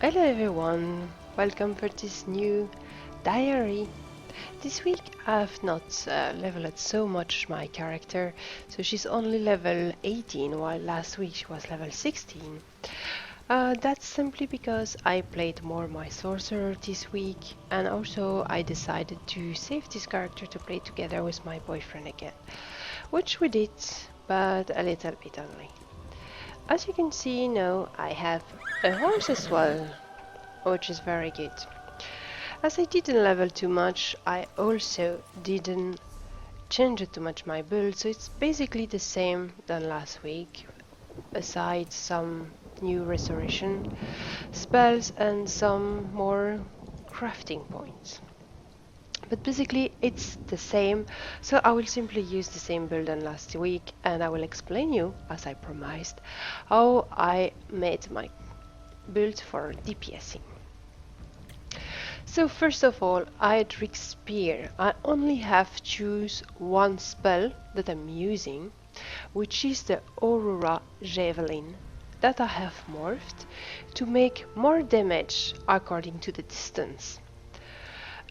Hello everyone, welcome for this new diary. This week I've not leveled so much my character, so she's only level 18 while last week she was level 16. That's simply because I played more my sorcerer this week, and also I decided to save this character to play together with my boyfriend again, which we did, but a little bit only. As you can see now, I have a horse as well, which is very good. As I didn't level too much, I also didn't change it too much my build, so it's basically the same than last week, aside some new restoration spells and some more crafting points. But basically it's the same, so I will simply use the same build than last week, and I will explain you, as I promised, how I made my build for DPSing. So first of all, Idric Spear. I only have to choose one spell that I'm using, which is the Aurora Javelin, that I have morphed to make more damage according to the distance.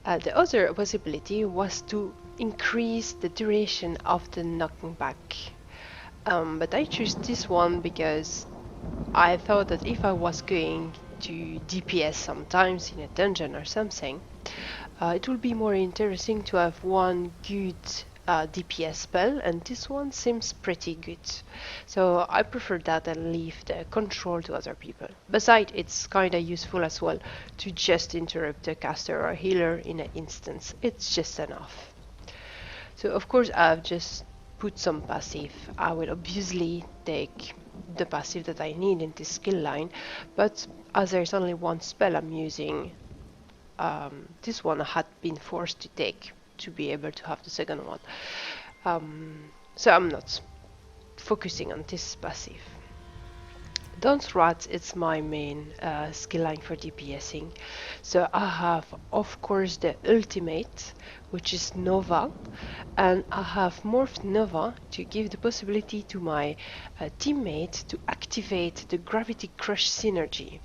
The other possibility was to increase the duration of the knocking back. But I chose this one because I thought that if I was going to DPS sometimes in a dungeon or something, it would be more interesting to have one good DPS spell, and this one seems pretty good. So I prefer that and leave the control to other people. Besides, it's kinda useful as well to just interrupt a caster or healer in an instance. It's just enough. So of course I've just put some passive. I will obviously take the passive that I need in this skill line, but as there's only one spell I'm using, this one I had been forced to take to be able to have the second one. So I'm not focusing on this passive. Dance Rats is my main skill line for DPSing. So I have of course the ultimate, which is Nova, and I have morphed Nova to give the possibility to my teammate to activate the Gravity Crush synergy,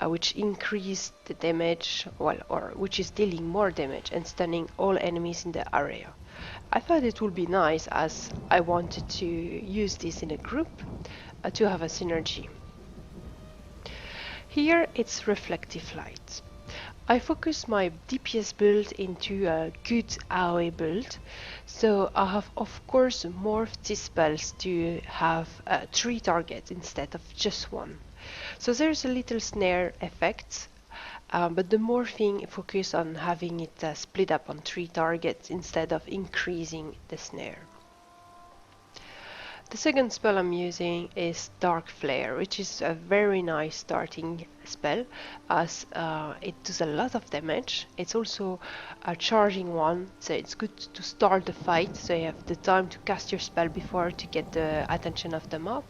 which increase the damage, or which is dealing more damage and stunning all enemies in the area. I thought it would be nice, as I wanted to use this in a group to have a synergy. Here it's Reflective Light. I focus my DPS build into a good AoE build, so I have of course morphed these spells to have 3 targets instead of just one. So there's a little snare effect, but the morphing focus on having it split up on 3 targets instead of increasing the snare. The second spell I'm using is Dark Flare, which is a very nice starting spell, as it does a lot of damage. It's also a charging one, so it's good to start the fight, so you have the time to cast your spell before to get the attention of the mob.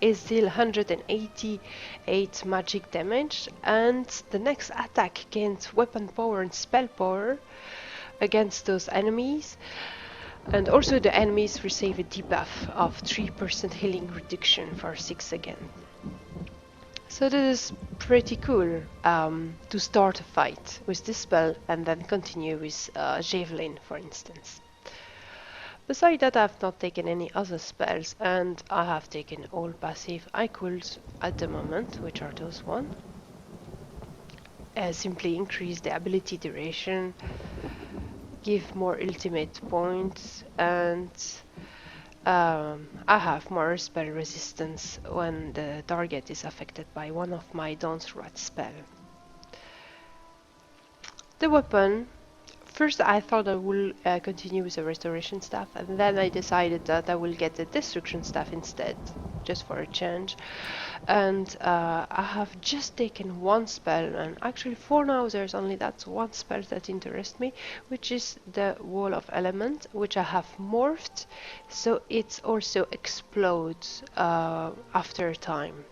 It's still 188 magic damage, and the next attack gains weapon power and spell power against those enemies. And also the enemies receive a debuff of 3% healing reduction for 6 again. So this is pretty cool to start a fight with this spell and then continue with Javelin, for instance. Besides that, I have not taken any other spells, and I have taken all passive I could at the moment, which are those one. Simply increase the ability duration, give more ultimate points, and I have more spell resistance when the target is affected by one of my Dance Rat spell. The weapon, first I thought I will continue with the restoration staff, and then I decided that I will get the destruction staff instead, just for a change. And I have just taken one spell, and actually for now there's only that one spell that interests me, which is the Wall of Element, which I have morphed, so it also explodes after time.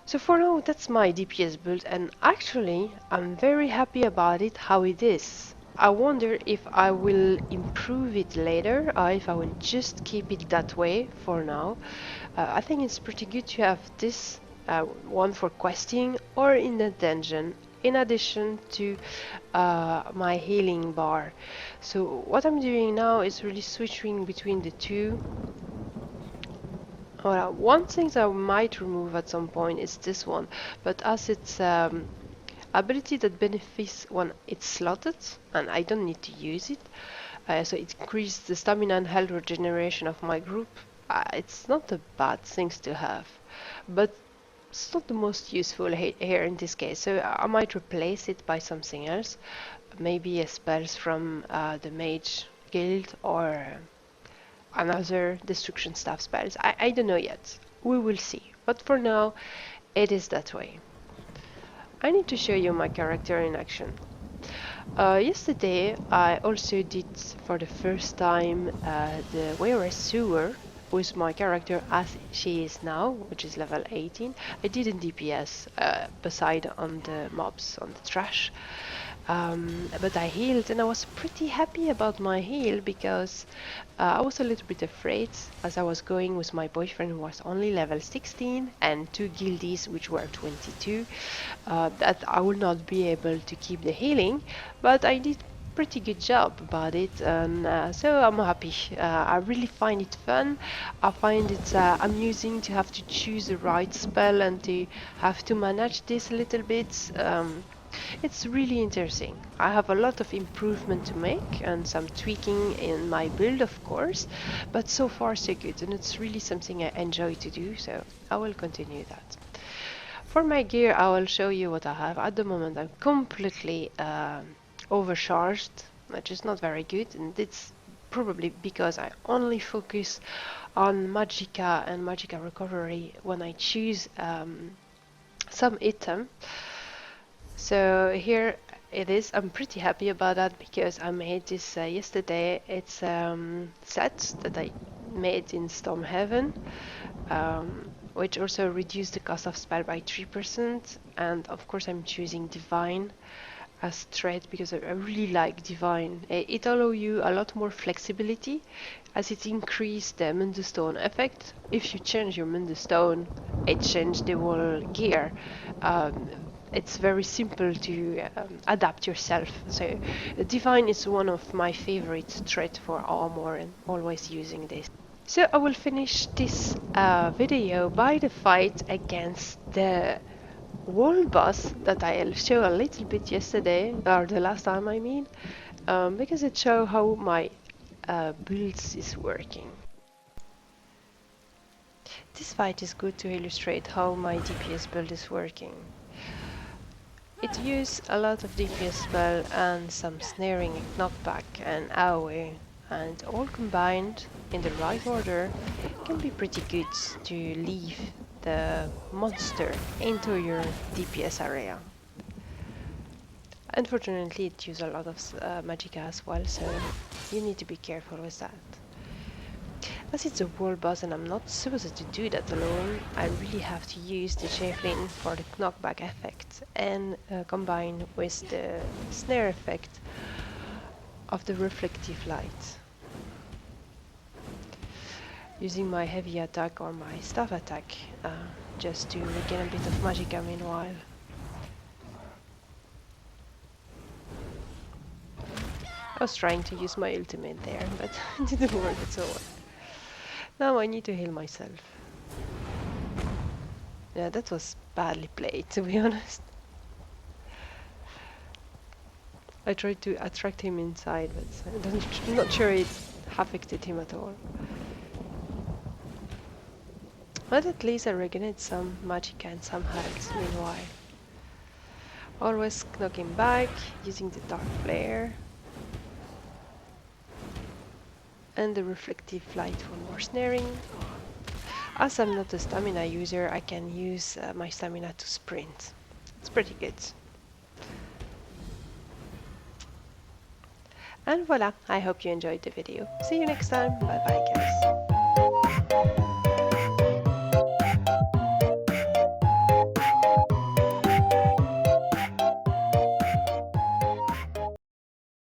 So for now that's my DPS build, and actually I'm very happy about it how it is. I wonder if I will improve it later or if I will just keep it that way for now. I think it's pretty good to have this one for questing or in the dungeon, in addition to my healing bar. So what I'm doing now is really switching between the two. One thing that I might remove at some point is this one, but as it's ability that benefits when it's slotted and I don't need to use it, so it increases the stamina and health regeneration of my group. It's not a bad thing to have, but it's not the most useful here in this case, so I might replace it by something else, maybe a spells from the mage guild or another destruction staff spells. I don't know yet, we will see, but for now it is that way. I need to show you my character in action. Yesterday I also did for the first time the Weird Sewer with my character as she is now, which is level 18. I did in DPS beside on the mobs, on the trash. But I healed and I was pretty happy about my heal because I was a little bit afraid as I was going with my boyfriend who was only level 16 and 2 guildies which were 22, that I would not be able to keep the healing, but I did pretty good job about it, and so I'm happy. I really find it fun. I find it amusing to have to choose the right spell and to have to manage this a little bit. It's really interesting. I have a lot of improvement to make and some tweaking in my build, of course, but so far so good, and it's really something I enjoy to do, so I will continue that. For my gear, I will show you what I have. At the moment I'm completely overcharged, which is not very good, and it's probably because I only focus on Magicka and Magicka recovery when I choose some item. So here it is. I'm pretty happy about that because I made this yesterday. It's set that I made in Stormhaven, which also reduced the cost of spell by 3%, and of course I'm choosing Divine as trait because I really like Divine. It allows you a lot more flexibility as it increases the Mundustone effect. If you change your Mundustone, it changes the whole gear. It's very simple to adapt yourself. So Divine is one of my favorite traits for armor and always using this. So I will finish this video by the fight against the wall boss that I'll show a little bit yesterday, or the last time I mean, because it shows how my builds is working. This fight is good to illustrate how my DPS build is working. It uses a lot of DPS spell and some snaring, knockback and AoE, and all combined in the right order can be pretty good to leave the monster into your DPS area. Unfortunately it uses a lot of Magicka as well, so you need to be careful with that. As it's a world boss and I'm not supposed to do that alone, I really have to use the javelin for the knockback effect and combine with the snare effect of the reflective light. Using my heavy attack or my staff attack just to regain a bit of Magicka meanwhile. I was trying to use my ultimate there, but it didn't work at all. Now I need to heal myself. Yeah, that was badly played, to be honest. I tried to attract him inside, but I'm not sure it affected him at all. But at least I regained some Magicka and some health meanwhile. Always knocking back, using the Dark Flare. And the reflective light for more snaring. As I'm not a stamina user, I can use my stamina to sprint. It's pretty good. And voila, I hope you enjoyed the video. See you next time. Bye bye guys.